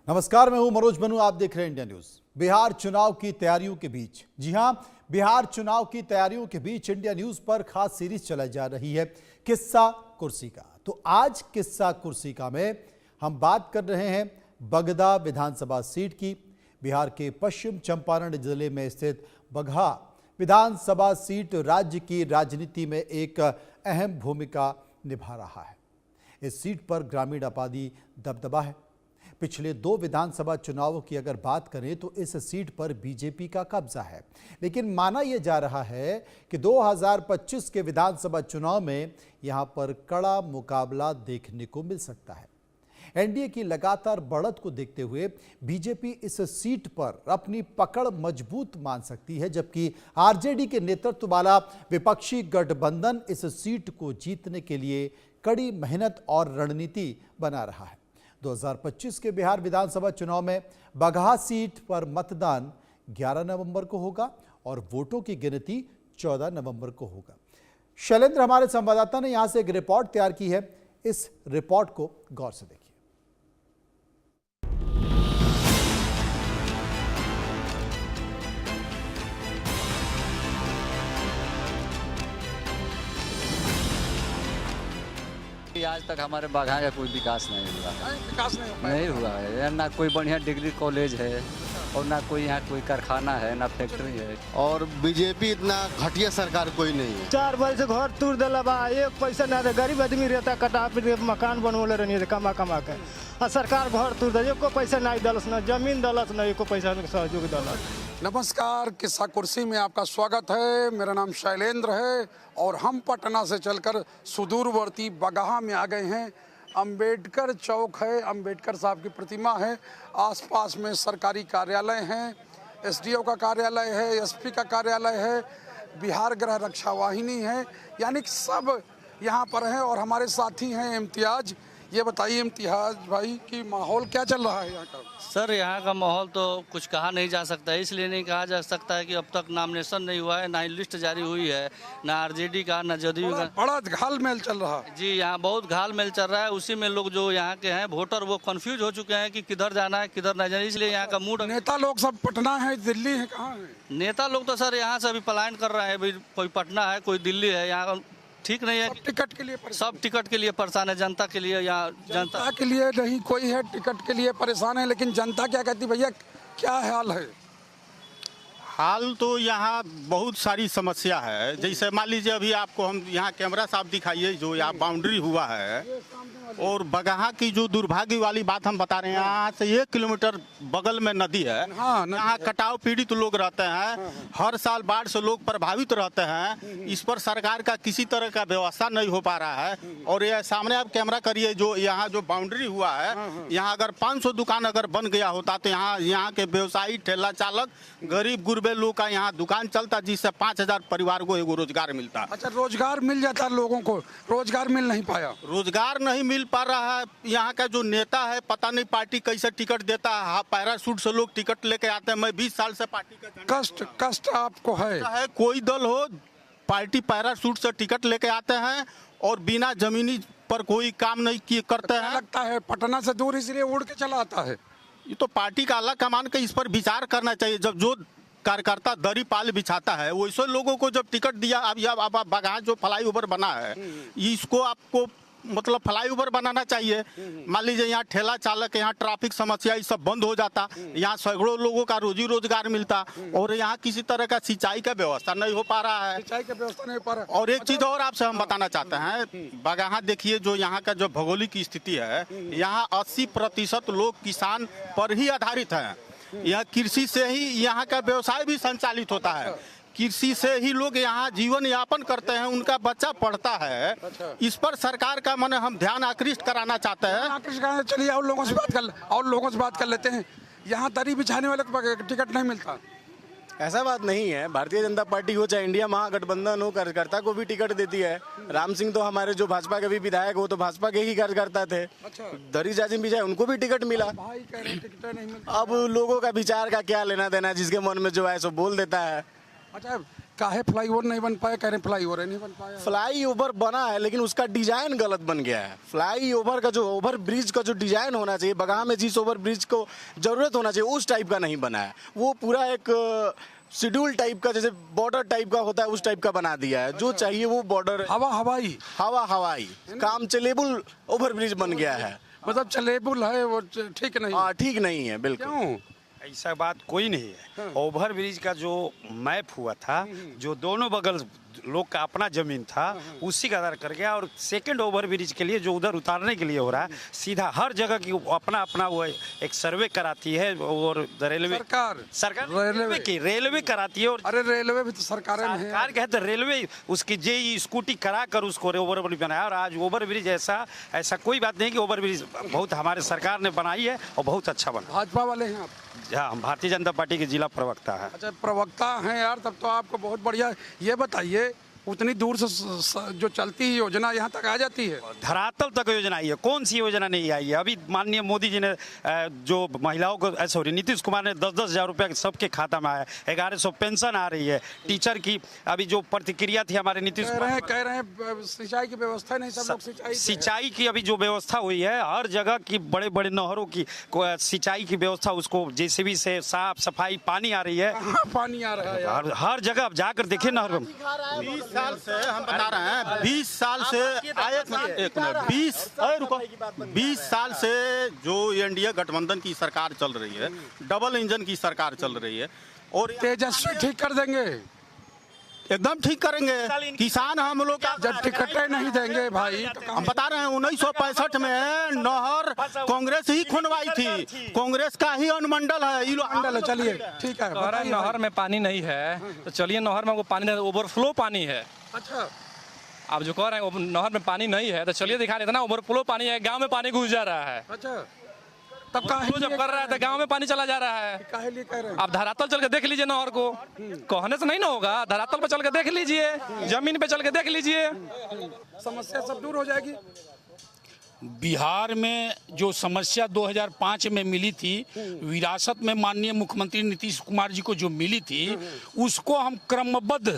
नमस्कार, मैं हूं मनोज बनू। आप देख रहे हैं इंडिया न्यूज। बिहार चुनाव की तैयारियों के बीच, जी हां, बिहार चुनाव की तैयारियों के बीच इंडिया न्यूज पर खास सीरीज चलाई जा रही है, किस्सा कुर्सी का। तो आज किस्सा कुर्सी का में हम बात कर रहे हैं बगदा विधानसभा सीट की। बिहार के पश्चिम चंपारण जिले में स्थित बगहा विधानसभा सीट राज्य की राजनीति में एक अहम भूमिका निभा रहा है। इस सीट पर ग्रामीण आबादी दबदबा है। पिछले 2 विधानसभा चुनावों की अगर बात करें तो इस सीट पर बीजेपी का कब्जा है, लेकिन माना यह जा रहा है कि 2025 के विधानसभा चुनाव में यहां पर कड़ा मुकाबला देखने को मिल सकता है। एनडीए की लगातार बढ़त को देखते हुए बीजेपी इस सीट पर अपनी पकड़ मजबूत मान सकती है, जबकि आरजेडी के नेतृत्व वाला विपक्षी गठबंधन इस सीट को जीतने के लिए कड़ी मेहनत और रणनीति बना रहा है। 2025 के बिहार विधानसभा चुनाव में बगहा सीट पर मतदान 11 नवंबर को होगा और वोटों की गिनती 14 नवंबर को होगा। शैलेंद्र हमारे संवाददाता ने यहां से एक रिपोर्ट तैयार की है। इस रिपोर्ट को गौर से देखिए। आज तक हमारे बाघा का कोई विकास नहीं हुआ। नहीं हुआ है। ना कोई बढ़िया डिग्री कॉलेज है और ना कोई यहाँ कोई कारखाना है, ना फैक्ट्री है। और बीजेपी इतना घटिया सरकार कोई नहीं है। 4 बजे से घर तोड़ दिला बा, एक पैसा ना दे। गरीब आदमी रहता, कटा पीट के मकान बनवले रहनी कमा कमा के, और सरकार घर तोड़ दे। एको पैसा नहीं दलस, ना जमीन दलस, ना एको पैसा सहयोग दलस। नमस्कार, किस्सा कुर्सी में आपका स्वागत है। मेरा नाम शैलेंद्र है और हम पटना से चलकर सुदूरवर्ती बगहा में आ गए हैं। अंबेडकर चौक है, अंबेडकर साहब की प्रतिमा है, आसपास में सरकारी कार्यालय हैं, एसडीओ का कार्यालय है, एसपी का कार्यालय है, बिहार गृह रक्षा वाहिनी है, यानी कि सब यहाँ पर हैं। और हमारे साथी हैं इम्तियाज। ये बताइए इम्तियाज भाई कि माहौल क्या चल रहा है यहाँ का? सर, यहाँ का माहौल तो कुछ कहा नहीं जा सकता है। इसलिए नहीं कहा जा सकता है कि अब तक नामिनेशन नहीं हुआ है, ना ही लिस्ट जारी हुई है, ना आरजेडी का, ना जदयू का। बड़ा घालमेल चल रहा है। जी, यहाँ बहुत घालमेल चल रहा है। उसी में लोग जो यहाँ के हैं वोटर वो कंफ्यूज हो चुके हैं कि किधर जाना है, किधर नहीं जाना। इसलिए यहाँ का मूड। नेता लोग सब पटना है, दिल्ली है, कहाँ है? नेता लोग तो सर यहाँ से अभी पलायन कर रहे हैं। कोई पटना है, कोई दिल्ली है। यहाँ ठीक नहीं है। टिकट के लिए सब टिकट के लिए परेशान है। जनता के लिए या जनता के लिए नहीं कोई है, टिकट के लिए परेशान है। लेकिन जनता क्या कहती, भैया क्या हाल है? हाल तो यहाँ बहुत सारी समस्या है। जैसे मान लीजिए अभी आपको हम यहाँ कैमरा साहब दिखाइए, जो यहाँ बाउंड्री हुआ है, और बगहा की जो दुर्भाग्य वाली बात हम बता रहे हैं, यहाँ से 1 किलोमीटर बगल में नदी है। यहाँ कटाव पीड़ित लोग रहते हैं। हर साल बाढ़ से लोग प्रभावित रहते हैं। इस पर सरकार का किसी तरह का व्यवस्था नहीं हो पा रहा है। और ये सामने आप कैमरा करिए, जो यहाँ जो बाउंड्री हुआ है, यहाँ अगर 500 दुकान अगर बन गया होता तो यहाँ के व्यवसायी, ठेला चालक, गरीब गुरबे लोग का यहाँ दुकान चलता, जिससे 5000 परिवार को एगो रोजगार मिलता। अच्छा, रोजगार मिल जाता लोगों को? रोजगार मिल नहीं पाया। रोजगार नहीं मिल पा रहा है। यहाँ का जो नेता है, पता नहीं पार्टी कैसे टिकट देता है। पैराशूट से लोग टिकट लेके आते हैं। मैं 20 साल से पार्टी का कष्ट आपको है? कोई दल हो, पार्टी पैराशूट से टिकट लेके आते हैं और बिना जमीनी पर कोई काम नहीं करते हैं। लगता है पटना से दूर इसलिए उड़ के चला आता है। ये तो पार्टी का अलग कमान के इस पर विचार करना चाहिए। जब जो कार्यकर्ता दरी पाल बिछाता है, वैसे लोगों को जब टिकट दिया, अब बगहा जो फ्लाईओवर बना है, इसको आपको मतलब फ्लाईओवर बनाना चाहिए। मान लीजिए यहाँ ठेला चालक, यहाँ ट्रैफिक समस्या, ये सब बंद हो जाता, यहाँ सैकड़ों लोगों का रोजी रोजगार मिलता। और यहाँ किसी तरह का सिंचाई का व्यवस्था नहीं हो पा रहा है। सिंचाई का व्यवस्था नहीं हो पा रहा है। और एक चीज और आपसे हम बताना चाहते हैं, बगहा देखिए, जो यहाँ का जो भौगोलिक स्थिति है, यहाँ 80% लोग किसान पर ही आधारित हैं। यह कृषि से ही यहाँ का व्यवसाय भी संचालित होता है। कृषि से ही लोग यहाँ जीवन यापन करते हैं, उनका बच्चा पढ़ता है। इस पर सरकार का मन हम ध्यान आकृष्ट कराना चाहते हैं। चलिए और लोगों से बात कर लेते हैं। यहाँ दरी बिछाने वाले को टिकट नहीं मिलता। ऐसा बात नहीं है। भारतीय जनता पार्टी हो चाहे इंडिया महागठबंधन हो, कार्यकर्ता को भी टिकट देती है। राम सिंह तो हमारे जो भाजपा के भी विधायक हो, तो भाजपा के ही कार्यकर्ता थे। दरी जाजिम भी जाए, उनको भी टिकट मिला। टिकट नहीं मिलता। अब लोगों का विचार का क्या लेना देना, जिसके मन में जो है सो बोल देता है। अच्छा, काहे फ्लाईओवर नहीं बन पाया, कह रहे फ्लाईओवर नहीं बन पाया। फ्लाई ओवर बना है लेकिन उसका डिजाइन गलत बन गया है। फ्लाई ओवर का जो ओवर ब्रिज का जो डिजाइन होना चाहिए, बगहा में जिस ओवर ब्रिज को जरूरत होना चाहिए उस टाइप का नहीं बना है। वो पूरा एक शेड्यूल टाइप का, जैसे बॉर्डर टाइप का होता है उस टाइप का बना दिया है। जो चाहिए वो बॉर्डर हवाई हवाई काम चलेबल ओवर ब्रिज बन गया है। मतलब चलेबुल है वो, ठीक नहीं। हाँ ठीक नहीं है बिल्कुल। क्यों? ऐसा बात कोई नहीं है। ओवर ब्रिज का जो मैप हुआ था, जो दोनों बगल लोग का अपना जमीन था, उसी का आधार कर गया। और सेकंड ओवर ब्रिज के लिए जो उधर उतारने के लिए हो रहा है, सीधा हर जगह की अपना अपना वो एक सर्वे कराती है। और रेलवे सरकार रेलवे कराती है। और अरे रेलवे भी तो सरकार कहते रेलवे उसकी जे स्कूटी करा कर उसको ओवर ब्रिज बनाया। और आज ओवर ब्रिज ऐसा कोई बात नहीं कि ओवर ब्रिज बहुत हमारे सरकार ने बनाई है और बहुत अच्छा बना। भाजपा वाले हैं आप? हाँ, हम भारतीय जनता पार्टी के जिला प्रवक्ता है। अच्छा, प्रवक्ता हैं यार, तब तो आपको बहुत बढ़िया। ये बताइए, उतनी दूर से जो चलती है योजना यहाँ तक आ जाती है? धरातल तक योजना आई है। कौन सी योजना नहीं आई है? अभी माननीय मोदी जी ने जो महिलाओं को नीतीश कुमार ने 10-10 हज़ार रुपया सबके खाता में आया, 1100 पेंशन आ रही है। टीचर की अभी जो प्रतिक्रिया थी हमारे नीतीश कुमार कह रहे हैं सिंचाई की व्यवस्था नहीं, सब लोग सिंचाई की अभी जो व्यवस्था हुई है, हर जगह की बड़े बड़े नहरों की सिंचाई की व्यवस्था, उसको जेसीबी से साफ सफाई पानी आ रही है। पानी आ रहा है हर जगह आप जाकर देखिए नहर में। 20 साल से हम बता रहे हैं, 20 साल से 20 साल से जो एनडीए गठबंधन की सरकार चल रही है, डबल इंजन की सरकार चल रही है। और तेजस्वी ठीक कर देंगे, एकदम ठीक करेंगे। किसान हम लोग जब टिकटें नहीं देंगे भाई, हम बता रहे हैं 1965 में नहर कांग्रेस ही खुनवाई थी। कांग्रेस का ही अनुमंडल है। चलिए ठीक है। नहर में पानी नहीं है तो चलिए, नहर में वो पानी नहीं, ओवरफ्लो पानी है। अच्छा, आप जो कह रहे हैं नहर में पानी नहीं है तो चलिए दिखा देते ना, ओवरफ्लो पानी है, गांव में पानी घुस जा रहा है। अच्छा, तब काहे जब कर रहा है तो गांव में पानी चला जा रहा है। काहे लिए कह रहे हैं? आप धरातल चल के देख लीजिए नहर को, कहने से नहीं ना होगा। धरातल पे चल के देख लीजिए, जमीन पे चल के देख लीजिए, समस्या सब दूर हो जाएगी। बिहार में जो समस्या 2005 में मिली थी, विरासत में माननीय मुख्यमंत्री नीतीश कुमार जी को जो मिली थी, उसको हम क्रमबद्ध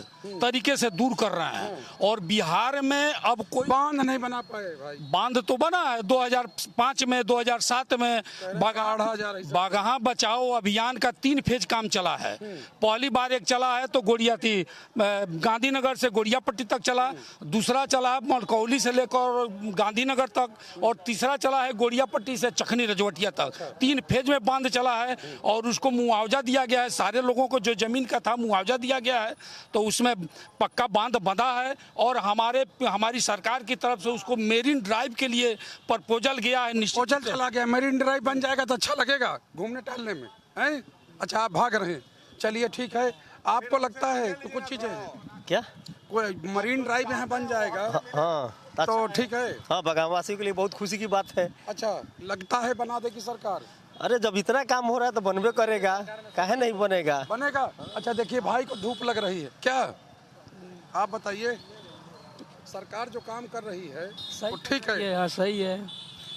तरीके से दूर कर रहे हैं। और बिहार में अब कोई बांध नहीं बना पाए भाई। बांध तो बना है 2005 में, 2007 में बागहा बचाओ अभियान का 3 फेज काम चला है। पहली बार एक चला है तो गोड़िया थी, गांधीनगर से गोड़ियापट्टी तक चला, दूसरा चला है मरकौली से लेकर गांधीनगर तक, और तीसरा चला है गोड़ियापट्टी से चखनी रजवटिया तक। 3 फेज में बांध चला है और उसको मुआवजा दिया गया है। सारे लोगों को जो जमीन का था मुआवजा दिया गया है, तो उसमें पक्का बांध बंधा है। और हमारी सरकार की तरफ से उसको मेरीन ड्राइव के लिए प्रपोजल गया है। प्रपोजल चला गया, मेरीन ड्राइव बन जाएगा तो अच्छा लगेगा घूमने टहलने में, हैं? अच्छा, आप भाग रहे हैं, चलिए ठीक है। आपको लगता है कि कुछ चीजें क्या कोई मरीन ड्राइव यहाँ बन जाएगा? हाँ तो ठीक है। हाँ, बगावासी के लिए बहुत खुशी की बात है। अच्छा, लगता है बना देगी सरकार? अरे जब इतना काम हो रहा है तो बनबे करेगा, काहे नहीं बनेगा? बनेगा। अच्छा, देखिए भाई को धूप लग रही है क्या? आप बताइए, सरकार जो काम कर रही है वो ठीक है? हाँ, सही है,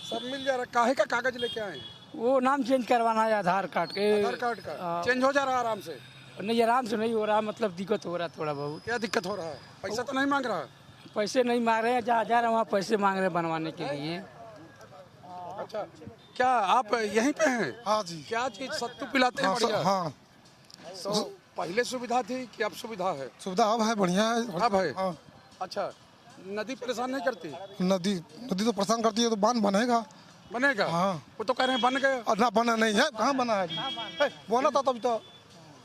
सब मिल जा रहा। काहे का कागज लेके आए? वो नाम चेंज करवाना है आधार कार्ड के। आधार कार्ड का चेंज हो जा रहा है आराम से? नहीं, आराम से नहीं हो रहा, मतलब दिक्कत हो रहा है थोड़ा बहुत। क्या दिक्कत हो रहा है? पैसा तो नहीं मांग रहा? पैसे नहीं मांग रहे हैं, जहाँ जा रहे हैं वहाँ पैसे मांग रहे हैं बनवाने के लिए। अच्छा, क्या आप यहीं पे हैं? हाँ जी। क्या चीज सत्तू पिलाते हैं? बढ़िया। हाँ, तो पहले सुविधा थी कि अब सुविधा है? सुविधा अब है, बढ़िया है। अब है? हाँ। अच्छा, नदी परेशान नहीं करती? नदी तो परेशान करती है, तो बांध बनेगा। बनेगा? हाँ। वो तो कह रहे हैं बन गया। ना, बना नहीं है। कहाँ बना है? बना था तभी तो।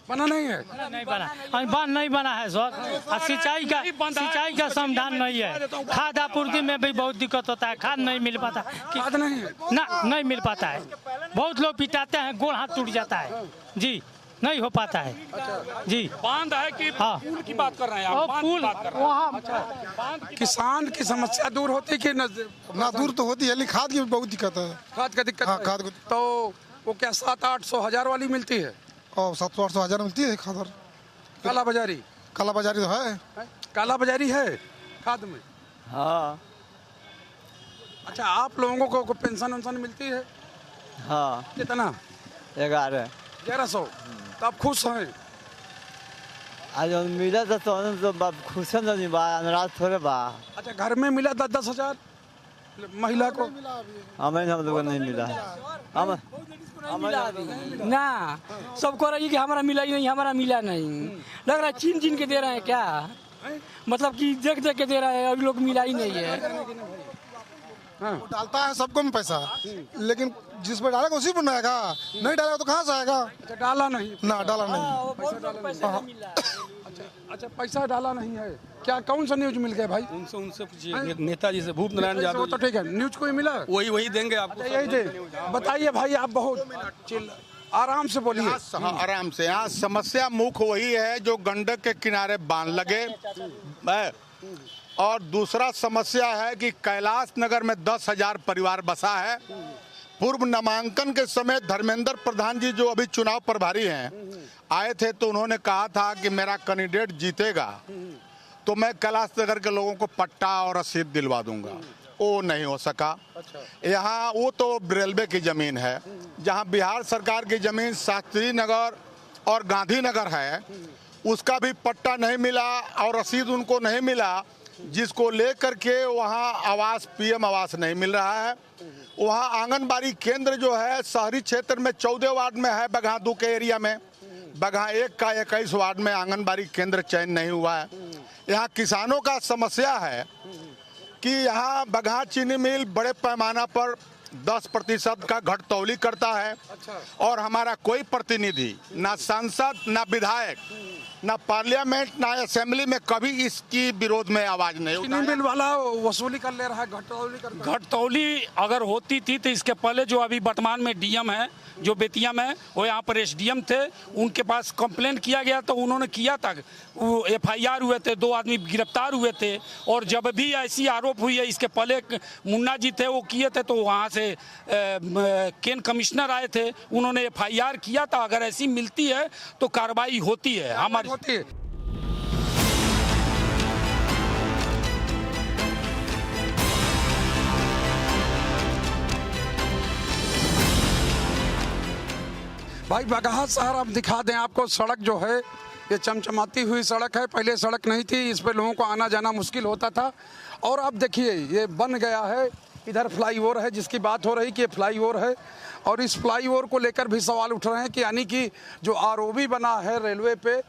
बना नहीं है? नहीं बना, बांध नहीं बना है सर। सिंचाई का समाधान नहीं है। खाद आपूर्ति में भी बहुत दिक्कत होता है, खाद नहीं मिल पाता। खाद नहीं है ना, नहीं मिल पाता है। बहुत लोग पिटाते हैं, गोड़ हाथ टूट जाता है जी, नहीं हो पाता है। अच्छा जी, बांध है कि हाँ, पुल की बात कर रहे हैं आप? पुल वहाँ। अच्छा, किसान की समस्या दूर होती कि ना? दूर तो होती है, लेकिन खाद की बहुत दिक्कत है। खाद का दिक्कत? हाँ, खाद। तो वो क्या 700-800 हजार वाली मिलती है? और 700-800 हजार मिलती है खाद। काला बाजारी? काला बाजारी तो है। काला बाजारी है खाद में? हाँ। अच्छा, आप लोगों को पेंशन वेंशन मिलती है? हाँ। कितना? 1100। 1100। तो आप खुश हैं? आज मिला तो खुश नहीं बा नाराज थोड़े बा। अच्छा, घर में मिला 10,000 महिला को? हमें हम लोग नहीं मिला। हम ना सबको रही कि हमारा मिला ही नहीं, हमारा मिला नहीं। लग रहा है चीन चीन के दे रहे हैं क्या, मतलब कि देख देख के दे रहे हैं, अभी लोग मिला ही नहीं है। वो डालता है सबको में पैसा, लेकिन जिस पर डालेगा उसी पर ना आएगा, नहीं डालेगा तो कहाँ से आएगा? अच्छा, डाला नहीं ना डाला नहीं। अच्छा, पैसा डाला नहीं है क्या? कौन सा न्यूज मिल गया भाई? उनसे पूछिए, नेताजी से, भूप नारायण यादव। वो तो ठीक है, न्यूज कोई मिला? वही देंगे आपको। यही दे। बताइए भाई, आप बहुत आराम से बोलिए। आराम से। यहाँ समस्या मुख्य वही है जो गंडक के किनारे बांध लगे है। और दूसरा समस्या है कि कैलाश नगर में 10,000 परिवार बसा है। पूर्व नामांकन के समय धर्मेंद्र प्रधान जी जो अभी चुनाव प्रभारी हैं आए थे, तो उन्होंने कहा था कि मेरा कैंडिडेट जीतेगा तो मैं कैलाश नगर के लोगों को पट्टा और रसीद दिलवा दूंगा। वो नहीं हो सका। यहाँ वो तो रेलवे की जमीन है, जहाँ बिहार सरकार की जमीन शास्त्री नगर और गांधीनगर है, उसका भी पट्टा नहीं मिला और रसीद उनको नहीं मिला, जिसको लेकर के वहाँ आवास पीएम आवास नहीं मिल रहा है। वहाँ आंगनबाड़ी केंद्र जो है शहरी क्षेत्र में 14 वार्ड में है, बगहा 2 के एरिया में, बगहा 1 का 21 वार्ड में आंगनबाड़ी केंद्र चयन नहीं हुआ है। यहाँ किसानों का समस्या है कि यहाँ बगहा चीनी मिल बड़े पैमाना पर 10% का घटतौली करता है। और हमारा कोई प्रतिनिधि, ना सांसद, ना विधायक, ना पार्लियामेंट, ना असेंबली में कभी इसकी विरोध में आवाज नहीं चीनी मिल वाला वसूली कर ले रहा है, घटतौली अगर होती थी तो इसके पहले जो अभी वर्तमान में डीएम है, जो बेतिया में, वो यहाँ पर एसडीएम थे, उनके पास कंप्लेंट किया गया तो उन्होंने किया था, एफआईआर हुए थे, 2 आदमी गिरफ्तार हुए थे। और जब भी ऐसी आरोप हुई है, इसके पहले मुन्ना जी थे, वो किए थे, तो वहाँ से केन कमिश्नर आए थे, उन्होंने एफआईआर किया था। अगर ऐसी मिलती है तो कार्रवाई होती है हमारी। भाई बगहा शहर अब दिखा दें आपको। सड़क जो है ये चमचमाती हुई सड़क है, पहले सड़क नहीं थी, इस पे लोगों को आना जाना मुश्किल होता था। और अब देखिए ये बन गया है, इधर फ्लाईओवर है जिसकी बात हो रही कि ये फ्लाईओवर है। और इस फ्लाईओवर को लेकर भी सवाल उठ रहे हैं कि यानी कि जो आरओबी बना है रेलवे पे,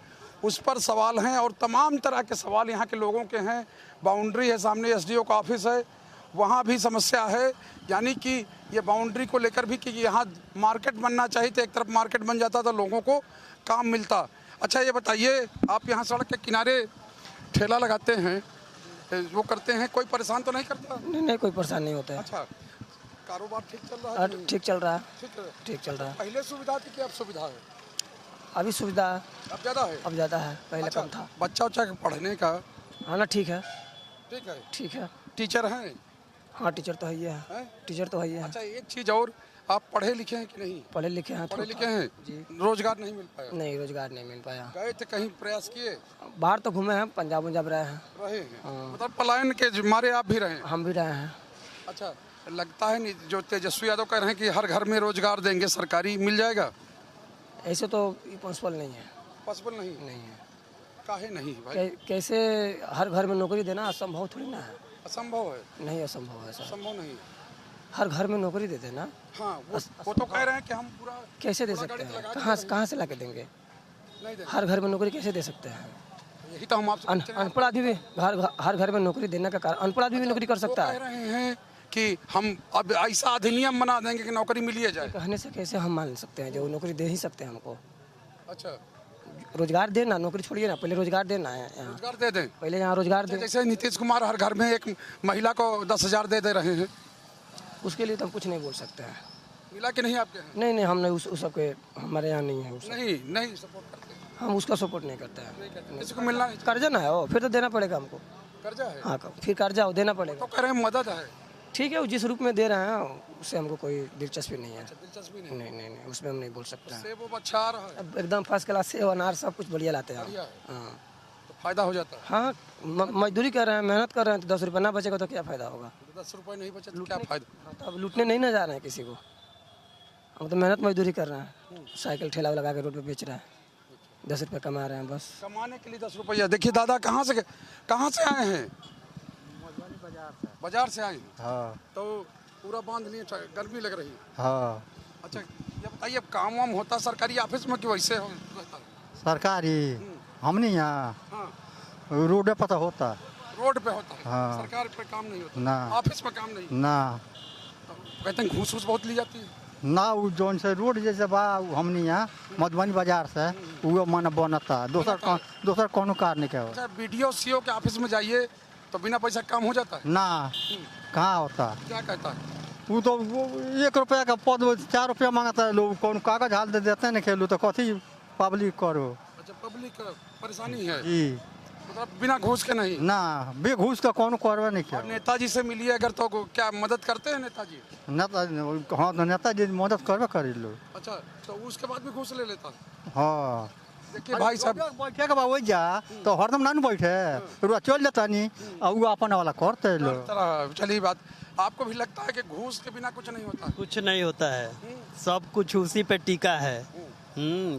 उस पर सवाल हैं और तमाम तरह के सवाल यहाँ के लोगों के हैं। बाउंड्री है, सामने एसडीओ का ऑफिस है, वहाँ भी समस्या है। यानी कि ये बाउंड्री को लेकर भी कि यहाँ मार्केट बनना चाहिए, तो एक तरफ मार्केट बन जाता तो लोगों को काम मिलता। अच्छा ये बताइए, आप यहाँ सड़क के किनारे ठेला लगाते हैं, वो करते हैं, कोई परेशान तो नहीं करता? नहीं, कोई परेशान नहीं होता है। अच्छा, कारोबार ठीक चल रहा है? ठीक चल रहा है, ठीक चल रहा है। पहले सुविधा थी कि अब सुविधा है? अभी सुविधा अब ज़्यादा है? अब ज़्यादा है, पहले कम था। बच्चा उच्चा पढ़ने का? हाँ ना, ठीक है। ठीक है। टीचर हैं? हाँ, टीचर तो है, टीचर तो है। अच्छा, एक चीज़ और, आप पढ़े लिखे हैं कि नहीं? पढ़े लिखे हैं। पढ़े लिखे हैं जी। रोजगार नहीं मिल पाया? नहीं, रोजगार नहीं मिल पाया। गए थे कहीं, प्रयास किए? बाहर तो घूमे हैं, पंजाब रहे हैं। मतलब पलायन के मारे आप भी रहे हैं? हम भी रहे हैं। अच्छा, लगता है नहीं जो तेजस्वी यादव कह रहे हैं कि हर घर में रोजगार देंगे सरकारी, मिल जाएगा? ऐसे तो पॉसिबल नहीं है। पॉसिबल नहीं है? काहे नहीं भाई? कैसे हर घर में नौकरी देना असंभव थोड़ी ना है। असंभव है? नहीं, असंभव है सर। असंभव नहीं, हर घर में नौकरी दे देना। हाँ, वो तो कह रहे हैं कि हम पूरा कैसे दे सकते हैं, कहाँ से ला के देंगे? हर घर में नौकरी कैसे दे सकते हैं? यही तो हम आपसे अनपढ़ आदमी भी हर घर में नौकरी देने का कारण, अनपढ़ आदमी भी नौकरी कर सकता है। कह रहे हैं कि हम अब ऐसा अधिनियम बना देंगे कि नौकरी मिल ही जाए। कहने से कैसे हम मान सकते हैं, जो नौकरी दे ही सकते हैं हमको। अच्छा, रोजगार देना, नौकरी छोड़िए ना, पहले रोजगार देना है। रोजगार दे दें पहले, यहाँ रोजगार दे। जैसे नीतीश कुमार हर घर में एक महिला को 10,000 दे रहे हैं, उसके लिए तो हम कुछ नहीं बोल सकते हैं। मिला कि नहीं आपके? नहीं, हम नहीं, उस सबके हमारे यहाँ नहीं है। नहीं सपोर्ट करते, हम उसका सपोर्ट नहीं करते हैं। किसी को मिलना कर्जा ना है वो, फिर तो देना पड़ेगा हमको। कर्जा है? हाँ, फिर कर्जा हो, देना पड़ेगा। तो कह रहे हैं मदद है। ठीक है, वो जिस रूप में दे रहे हैं उससे हमको कोई दिलचस्पी नहीं है। दिलचस्पी नहीं, उसमें हम नहीं बोल सकते हैं। सेब अच्छा आ रहा है? अब एकदम फर्स्ट क्लास सेब, अनार सब कुछ बढ़िया लाते हैं। हाँ, तो फायदा हो जाता है। हाँ, मजदूरी कर रहे हैं, मेहनत कर रहे हैं, तो 10 रुपये ना बचेगा तो क्या फायदा होगा? 10 रुपये नहीं बचे तो क्या फायदा? तो अब लूटने नहीं ना जा रहे हैं किसी को, हम तो मेहनत मजदूरी कर रहे हैं। साइकिल ठेला लगा के रोड पे बेच रहे हैं, 10 रुपये कमा रहे हैं बस। कमाने के लिए 10 रुपया। देखिए दादा कहाँ से आए हैं? बाजार से आए हैं। हाँ। तो पूरा बांध लिए, गर्मी लग रही है। हाँ। अच्छा ये बताइए, अब काम वाम होता सरकारी ऑफिस में कि वैसे रहता? सरकारी हमने यहाँ रोड पे तो होता। रोड पे होता है। हाँ। सरकार पे काम नहीं होता ना। ऑफिस में काम नहीं ना। तो कहते हैं घूस बहुत ली जाती है ना। वो जौन से रोड जैसे बा हमने यहाँ मधुबनी बाजार से वो मन बनता, दोसर कोनो कार नहीं क्या। अच्छा BDO CO के ऑफिस में जाइए तो बिना पैसा काम हो जाता है? ना, कहाँ होता। क्या कहता है? वो तो 1 रुपया का पद 4 रुपया मांगता है लोग, कौन कागज हाल दे देते हैं ना खेलू तो कथी पब्लिक करो। अच्छा पब्लिक परेशानी है जी, मतलब बिना घूस के नहीं ना, बेघूस का कौन करवा नहीं क्या। नेताजी से मिलिए अगर तो क्या मदद करते हैं नेताजी? हाँ तो नेताजी मदद करवे करे लोग। अच्छा तो उसके बाद भी घूस ले लेता है? हाँ। देखिए भाई साहब बैठे के बाद वही जा तो हरदम ना बैठे, रुआ चल जाता नहीं और वो अपन वाला करते लोग। चलिए बात, आपको भी लगता है कि घूस के बिना कुछ नहीं होता? कुछ नहीं होता है, सब कुछ उसी पे टिका है।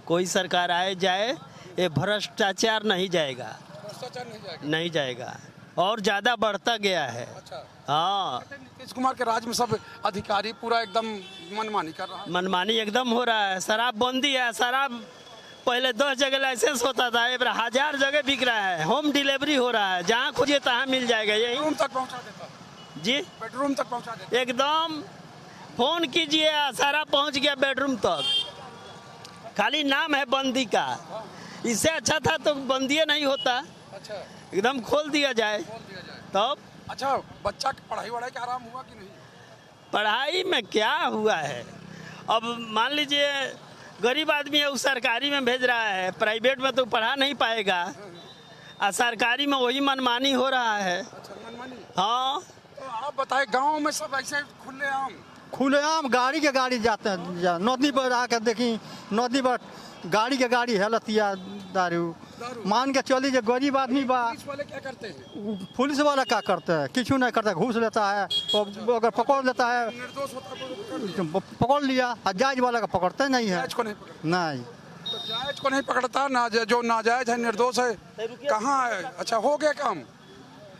कोई सरकार आए जाए ये भ्रष्टाचार नहीं जाएगा। भ्रष्टाचार नहीं जाएगा और ज्यादा बढ़ता गया है। अच्छा। हाँ, नीतीश कुमार के राज में सब अधिकारी पूरा एकदम मनमानी कर रहा है। मनमानी एकदम हो रहा है। शराबबंदी है, शराब पहले 10 जगह लाइसेंस होता था, अब 1000 जगह बिक रहा है। होम डिलीवरी हो रहा है, जहाँ खोजिए तहाँ मिल जाएगा। यही रूम तक पहुँचा देता जी, बेडरूम तक पहुँचा देता एकदम। फोन कीजिए सारा पहुँच गया बेडरूम तक, खाली नाम है बंदी का। इससे अच्छा था तो बंदी नहीं होता। अच्छा एकदम खोल दिया जाए तब। अच्छा बच्चा की पढ़ाई वढ़ाई का आराम हुआ कि नहीं? पढ़ाई में क्या हुआ है, अब मान लीजिए गरीब आदमी है, उस सरकारी में भेज रहा है, प्राइवेट में तो पढ़ा नहीं पाएगा, और सरकारी में वही मनमानी हो रहा है। अच्छा मनमानी। हाँ तो आप बताए गांव में सब ऐसे खुलेआम गाड़ी के गाड़ी जाते हैं, नदी पर आकर देखी, नदी पर गाड़ी के गाड़ी हेलतिया दारू मान के चली जो गरीब आदमी बा। पुलिस वाले क्या करते हैं? पुलिस वाला क्या करते हैं, किसी नहीं करता, घूस लेता है तो अगर पकड़ लेता है निर्दोष होता है पकड़ लिया, और जायज वाला का पकड़ते नहीं है। जायज को नहीं नहीं, तो जायज को नहीं पकड़ता, ना जो नाजायज है निर्दोष है कहाँ है? अच्छा हो गया काम?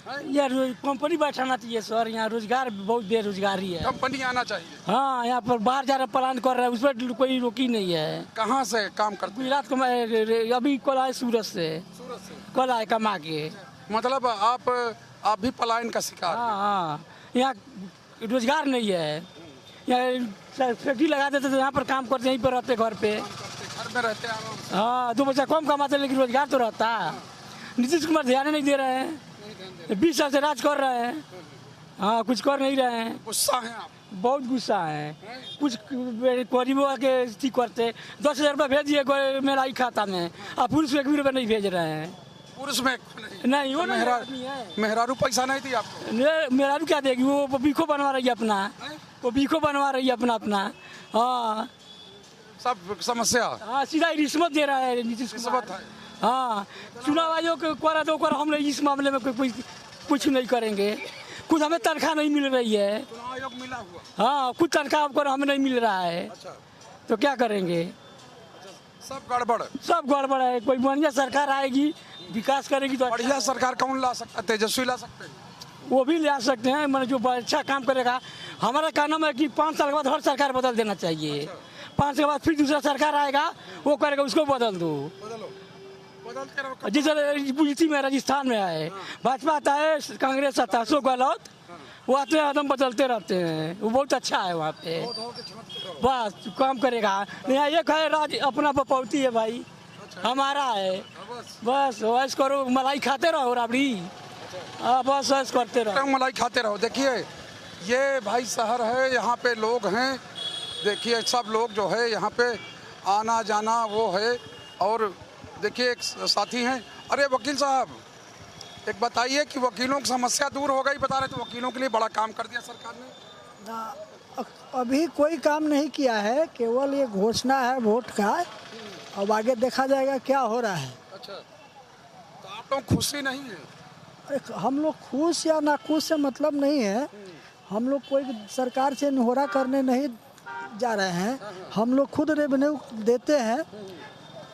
यार कंपनी बैठाना चाहिए सर, यहाँ रोजगार बहुत बेरोजगारी है। कंपनी आना चाहिए। हाँ यहाँ पर बाहर जा रहा प्लान कर रहा है, उस पर कोई रोकी नहीं है। कहाँ से काम करते? गुजरात को अभी कल आए सूरत से कल आए कमा के। मतलब आप भी पलायन का शिकार? हाँ, यहाँ रोजगार नहीं है, यहाँ फैक्ट्री लगा देते तो यहाँ पर काम करते, यहीं पर रहते, घर में रहते आराम से। हाँ 2 पैसा कम कमाते लेकिन रोजगार तो रहता। नीतीश कुमार ध्यान नहीं दे रहे हैं, 20 साल से राज कर रहे हैं। हाँ कुछ कर नहीं रहे हैं। गुस्सा है आप? बहुत गुस्सा है। कुछ गरीबों के ठीक करते, 10,000 रुपये भेज दिए मेरा ही खाता में, अब पुलिस में 1 रुपये नहीं भेज रहे हैं। पुलिस में नहीं वो मेहरारू पैसा नहीं दी आपको? मेहरारू क्या देगी, वो बीखो बनवा रही है अपना, वो बीखो बनवा रही है अपना। हाँ सब समस्या। हाँ सीधा रिश्वत दे रहा है नीतीश कुमार। हाँ चुनाव आयोग करा तो हम इस मामले में कोई कुछ नहीं करेंगे। कुछ हमें तनख्वाह नहीं मिल रही है। चुनाव आयोग मिला हुआ? हाँ कुछ तनख्वाह आपको हमें नहीं मिल रहा है। अच्छा। तो क्या करेंगे? सब गड़बड़? सब गड़बड़ है। कोई बढ़िया सरकार आएगी, विकास करेगी तो। बढ़िया सरकार कौन ला सकता है? तेजस्वी ला सकते हैं? वो भी ला सकते हैं, मैंने जो अच्छा काम करेगा। हमारा कहना है कि 5 साल के बाद हर सरकार बदल देना चाहिए। 5 साल के बाद फिर दूसरा सरकार आएगा, वो करेगा, उसको बदल दो। जैसे में राजस्थान में आए, भाजपा आता है, कांग्रेस आता है, सो गलत वो आते हैं, एकदम बदलते रहते हैं। वो बहुत अच्छा है वहाँ पे, बस काम करेगा। यहाँ एक है राज अपना बपौती है भाई, हमारा है, बस वैस करो, मलाई खाते रहो राबड़ी। बस वैस करते रहो, मलाई खाते रहो। देखिए ये भाई शहर है, यहाँ पे लोग हैं, देखिए सब लोग जो है यहाँ पे आना जाना वो है। और देखिए एक साथी हैं। अरे वकील साहब एक बताइए कि वकीलों की समस्या दूर हो गई, बता रहे थे वकीलों के लिए बड़ा काम कर दिया सरकार ने। ना अभी कोई काम नहीं किया है, केवल ये घोषणा है वोट का, अब आगे देखा जाएगा क्या हो रहा है। अच्छा तो आप लोग खुशी नहीं है? हम लोग खुश या ना खुश से मतलब नहीं है, हम लोग कोई सरकार से निहोरा करने नहीं जा रहे हैं। हम लोग खुद रेवेन्यू देते हैं,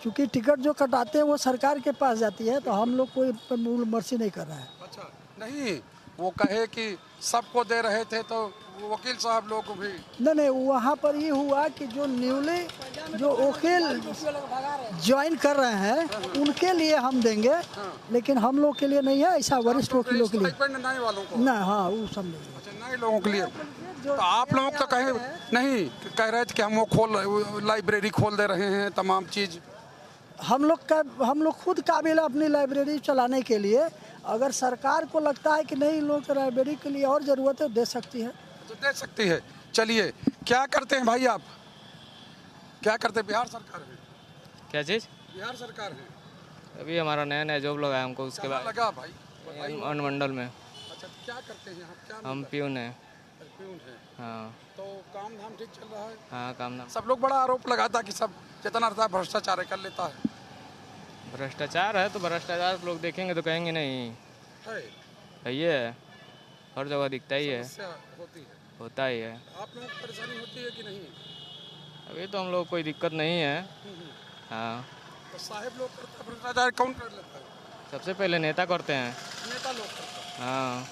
चूँकि टिकट जो कटाते हैं वो सरकार के पास जाती है, तो हम लोग कोई पर मूल मर्सी नहीं कर रहा है। अच्छा, नहीं वो कहे कि सबको दे रहे थे तो वकील साहब लोग को भी नहीं, वहाँ पर ये हुआ कि जो न्यूली जो वकील ज्वाइन कर रहे हैं उनके लिए हम देंगे, लेकिन हम लोग के लिए नहीं है, ऐसा वरिष्ठ वकीलों के लिए नए वालों को ना। हाँ, वो सब नहीं। अच्छा, नए लोगों के लिए। तो आप लोग तो कहे नहीं, कह रहे थे कि हम वो लाइब्रेरी खोल दे रहे हैं, तमाम चीज हम लोग खुद काबिल है अपनी लाइब्रेरी चलाने के लिए। अगर सरकार को लगता है कि नहीं, लोग लाइब्रेरी के लिए और ज़रूरत है, दे सकती है, तो दे सकती है। चलिए, क्या करते हैं भाई आप, क्या करते हैं? बिहार सरकार है। क्या चीज़? बिहार सरकार है। अभी हमारा नया नया जॉब लगा है हमको, उसके बाद लगा भाई अनुमंडल में। अच्छा, क्या करते हैं आप? क्या हम प्यून हैं। प्यून है। हाँ। तो काम धाम ठीक चल रहा है? हाँ, काम धाम। सब लोग बड़ा आरोप लगाता कि सब जितना रहता है भ्रष्टाचार कर लेता है। भ्रष्टाचार है तो भ्रष्टाचार लोग देखेंगे तो कहेंगे नहीं है, ये है, हर जगह दिखता ही है, होती है, होता ही है। आप लोगों को परेशानी होती है कि नहीं? अभी तो हम लोग कोई दिक्कत नहीं है। हाँ। तो साहब लोग करते हैं भ्रष्टाचार, कौन कर लेता है? सबसे पहले नेता करते हैं। नेता लोग करते हैं। हाँ।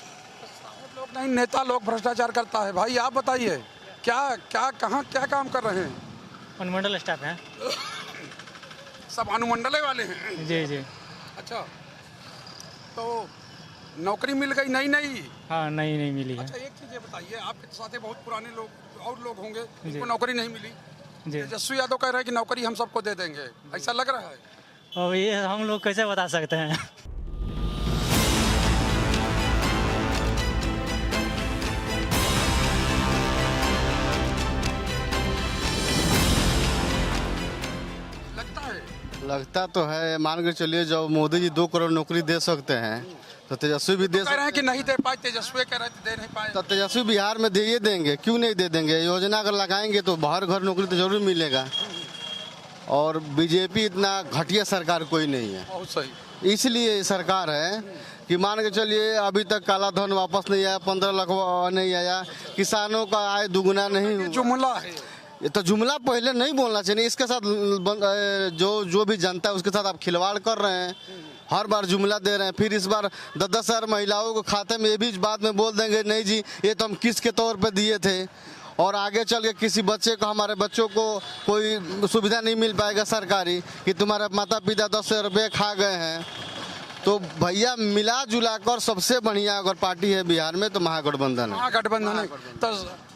तो साहब लोग नहीं, नेता लोग भ्रष्टाचार करता है। भाई आप बताइए, क्या कहाँ क्या काम कर रहे हैं? अनुमंडल स्टाफ हैं। सब अनुमंडल वाले हैं? जी जी। अच्छा, तो नौकरी मिल गई? नहीं। हाँ, नहीं मिली है। अच्छा, एक चीज़ ये बताइए, आपके साथ बहुत पुराने लोग और लोग होंगे जिनको नौकरी नहीं मिली। तेजस्वी यादव कह रहे हैं कि नौकरी हम सबको दे देंगे, ऐसा लग रहा है? और ये हम लोग कैसे बता सकते हैं? लगता तो है, मान के चलिए जब मोदी जी 2 करोड़ नौकरी दे सकते हैं तो तेजस्वी भी दे कह रहे हैं कि नहीं दे पाए, तेजस्वी कह रहे थे दे नहीं पाए। तो तेजस्वी बिहार में दे देंगे, क्यों नहीं दे देंगे? योजना अगर लगाएंगे तो हर घर नौकरी तो जरूर मिलेगा। और बीजेपी इतना घटिया सरकार कोई नहीं है, बहुत सही। इसलिए सरकार है कि मान के चलिए अभी तक काला धन वापस नहीं आया, 15 लाख नहीं आया, किसानों का आय दुगुना नहीं हुआ। जुमला है ये तो, जुमला पहले नहीं बोलना चाहिए। इसके साथ जो भी जनता है उसके साथ आप खिलवाड़ कर रहे हैं। हर बार जुमला दे रहे हैं, फिर इस बार 10 हजार महिलाओं को खाते में, ये भी बाद में बोल देंगे नहीं जी ये तो हम किस के तौर पे दिए थे, और आगे चल के किसी बच्चे को, हमारे बच्चों को कोई सुविधा नहीं मिल पाएगा सरकारी कि तुम्हारे माता पिता 10 रुपये खा गए हैं। तो भैया मिला जुला कर सबसे बढ़िया अगर पार्टी है बिहार में तो महागठबंधन है। महागठबंधन है। तो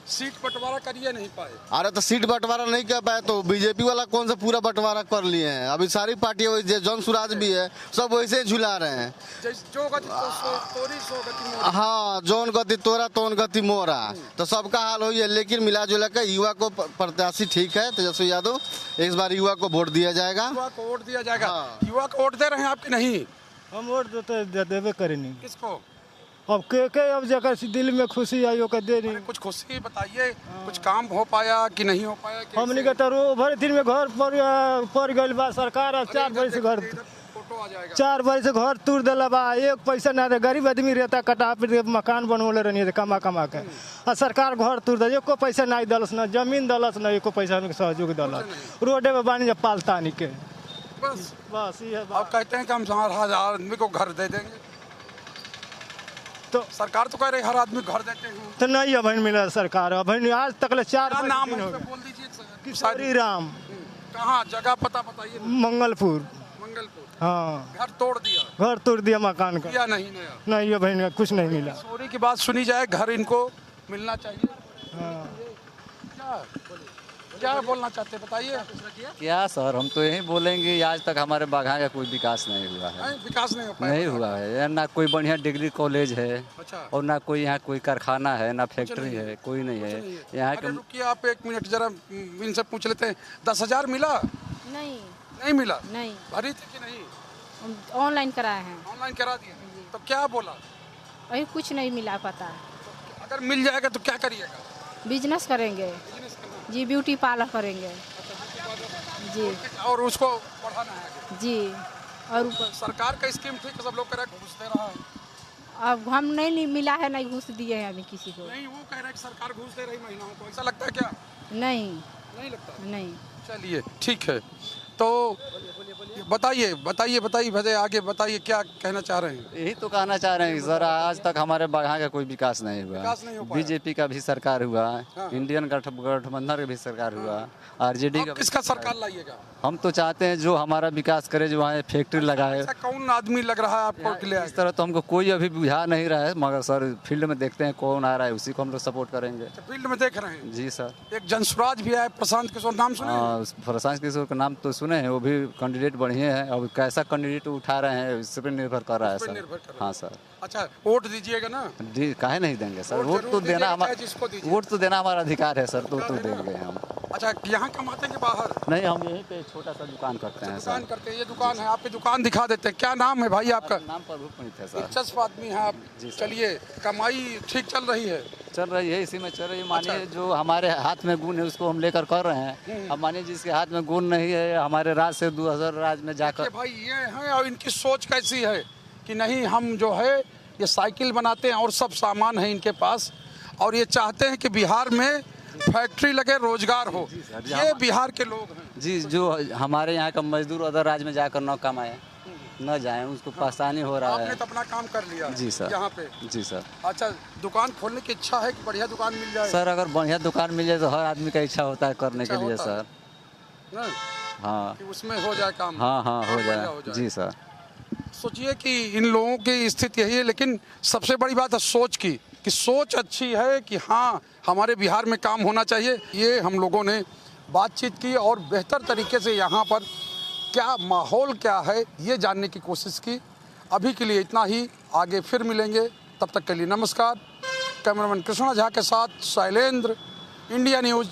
सीट बंटवारा करिए नहीं पाए। अरे तो सीट बंटवारा नहीं कर पाए तो बीजेपी वाला कौन सा पूरा बंटवारा कर लिए हैं? अभी सारी पार्टियां, जन स्वराज भी है, सब वैसे झुला रहे हैं। जो गति तोरी सो गति मोरा। हाँ, जौन गति तोरा तौन गति मोरा, तो सबका हाल हो है। लेकिन मिला जुला कर युवा को प्रत्याशी ठीक है तेजस्वी यादव, इस बार युवा को वोट दिया जाएगा। युवा को वोट दिया जाएगा। युवा को वोट दे रहे हैं आपके? नहीं, हम वोट देवे करेंगे। किसको? अब अब जगह दिल में खुशी आई हो दे रही। कुछ खुशी बताइए, कुछ काम हो पाया कि नहीं हो पाया? हमने के तो भर दिन में घर पर गई बा सरकार, 4 बजे से घर 4 बजे से घर तोड़ दिला बा, एक पैसा ना दे। गरीब आदमी रहता, कटा पे मकान बनवले रहनी कमा के, और सरकार घर तोड़ दे, एको पैसा नहीं दलस, ना जमीन दलस, ना एको पैसा सहयोग दलस। रोडे में बानी जब पालता नहीं के, बस ये अब कहते हैं कि हम हर आदमी को घर दे देंगे। तो सरकार तो कह रही हर आदमी घर देते हैं, तो नहीं अभी मिला सरकार। अभी आज तक 4 नाम दिन हो बोल दीजिए। किशोरी राम। कहाँ जगह पता बताइए? मंगलपुर। हाँ, घर तोड़ दिया मकान का। या नहीं? नहीं अभी कुछ नहीं मिला। किशोरी की बात सुनी जाए, घर इनको मिलना चाहिए। हाँ। क्या बोलना चाहते बताइए? क्या सर, हम तो यही बोलेंगे, आज तक हमारे बाघा का कोई विकास नहीं हुआ है। विकास नहीं हो पाया? नहीं हुआ है, ना कोई बढ़िया डिग्री कॉलेज है। अच्छा। और ना कोई यहाँ कोई कारखाना है, ना फैक्ट्री है, कोई नहीं है यहाँ के। रुकिए, आप 1 मिनट जरा इनसे पूछ लेते हैं। 10,000 मिला? नहीं मिला। नहीं भरी थी कि नहीं? ऑनलाइन कराए हैं। ऑनलाइन करा दिए, तो क्या बोला? अभी कुछ नहीं मिला पता। अगर मिल जाएगा तो क्या करिएगा? बिजनेस करेंगे जी, ब्यूटी पार्लर करेंगे जी, और उसको बढ़ाना है जी। और सरकार का स्कीम ठीक है, सब लोग कह रहे हैं घूस दे रहा है। अब हम नहीं मिला है, नहीं घूस दिए हैं अभी किसी को। नहीं, वो कह रहे हैं कि सरकार घूस दे रही महिलाओं को, ऐसा लगता है क्या? नहीं लगता। नहीं। चलिए ठीक है, तो बताइए बताइए बताइए भजे आगे बताइए क्या कहना चाह रहे हैं। यही तो कहना चाह रहे हैं सर, आज तक हमारे बगहा का कोई विकास नहीं हुआ। विकास नहीं हो पाया। बीजेपी का भी सरकार हुआ, हाँ। इंडियन गठबंधन का भी सरकार हुआ, आरजेडी का। किसका सरकार लाइएगा? हम तो चाहते हैं जो हमारा विकास करे, जो वहाँ फैक्ट्री लगाए। ऐसा कौन आदमी लग रहा है आपको कि ले इस तरह तो हमको कोई अभी बुझा नहीं रहा है, मगर सर फील्ड में देखते हैं कौन आ रहा है, उसी को हम लोग सपोर्ट करेंगे। फील्ड में देख रहे हैं? जी सर। एक जनसुराज भी है, प्रशांत किशोर, नाम सुने हैं? हाँ, प्रशांत किशोर का नाम तो सुने हैं, वो भी कैंडिडेट बढ़िया है। अब कैसा कैंडिडेट उठा रहे हैं इस पर निर्भर कर रहा है सर। हाँ सर। अच्छा, वोट दीजिएगा ना? काहे नहीं देंगे सर, वोट वोट तो जरूर देना दीजिएगा, हमारा, चाहे जिसको दीजिए। वोट तो देना हमारा अधिकार है सर, तो देंगे हम। अच्छा, यहाँ कमाते हैं कि बाहर? नहीं, हम यहीं पे छोटा सा दुकान करते हैं दुकान सर। करते हैं, ये दुकान है आपकी, दुकान दिखा देते हैं। क्या नाम है भाई आपका? नाम प्रभु पुनीत है सर। दिलचस्प आदमी है आप। चलिए, कमाई ठीक चल रही है? चल रही है, इसी में चल रही है। मानिए जो हमारे हाथ में गुण है उसको हम लेकर कर रहे हैं। अब मानिए जिसके हाथ में गुण नहीं है, हमारे राज से 2000 राज में जाकर। भाई ये हैं, और इनकी सोच कैसी है कि नहीं, हम जो है ये साइकिल बनाते हैं और सब सामान है इनके पास, और ये चाहते हैं कि बिहार में फैक्ट्री लगे, रोजगार हो। ये बिहार के लोग हैं जी, जो हमारे यहाँ का मजदूर अदर राज्य में जाकर न कमाए, न जाए, उसको परेशानी हो रहा आपने है। तो अपना काम कर लिया जी सर। यहाँ पे? जी सर। अच्छा, दुकान खोलने की इच्छा है कि बढ़िया दुकान मिल जाए? सर अगर बढ़िया दुकान मिल जाए तो हर आदमी का इच्छा होता है करने के लिए सर। ना? हाँ, कि उसमें हो जाए काम। हाँ हाँ, हो बढ़िया जाए। जी सर। सोचिए कि इन लोगों की स्थिति यही है, लेकिन सबसे बड़ी बात है सोच की, कि सोच अच्छी है कि हाँ हमारे बिहार में काम होना चाहिए। ये हम लोगों ने बातचीत की और बेहतर तरीके से यहाँ पर क्या माहौल क्या है ये जानने की कोशिश की। अभी के लिए इतना ही, आगे फिर मिलेंगे, तब तक के लिए नमस्कार। कैमरामैन कृष्णा झा के साथ शैलेंद्र, इंडिया न्यूज़।